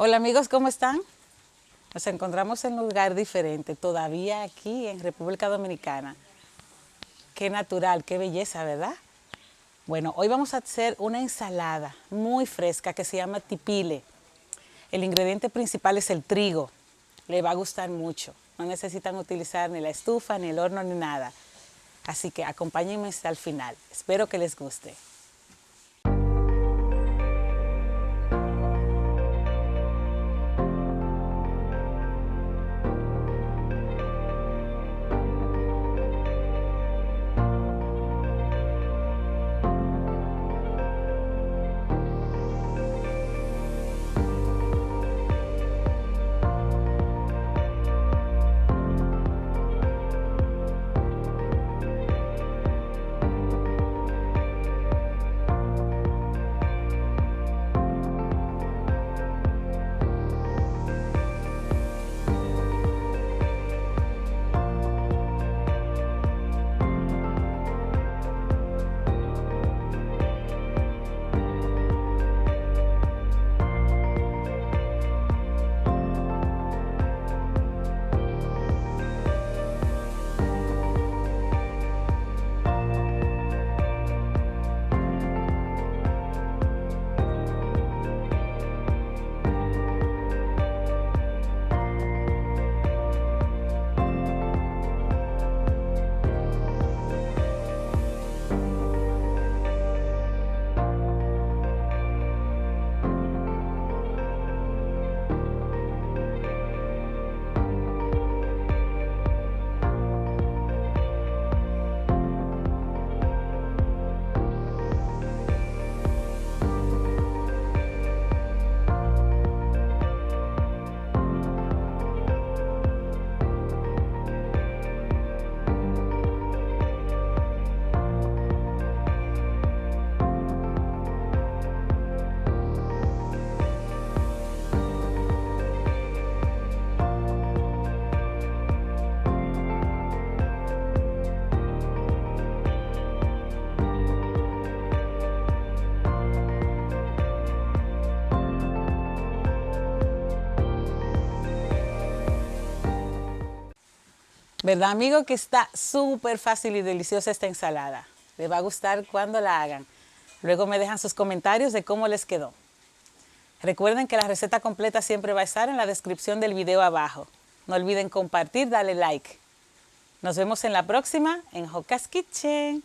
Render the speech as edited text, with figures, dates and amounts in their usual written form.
Hola amigos, ¿cómo están? Nos encontramos en un lugar diferente, todavía aquí en República Dominicana. Qué natural, qué belleza, ¿verdad? Bueno, hoy vamos a hacer una ensalada muy fresca que se llama tipile. El ingrediente principal es el trigo. Le va a gustar mucho. No necesitan utilizar ni la estufa, ni el horno, ni nada. Así que acompáñenme hasta el final. Espero que les guste. ¿Verdad, amigo? Que está súper fácil y deliciosa esta ensalada. Les va a gustar cuando la hagan. Luego me dejan sus comentarios de cómo les quedó. Recuerden que la receta completa siempre va a estar en la descripción del video abajo. No olviden compartir, darle like. Nos vemos en la próxima en Joca's Kitchen.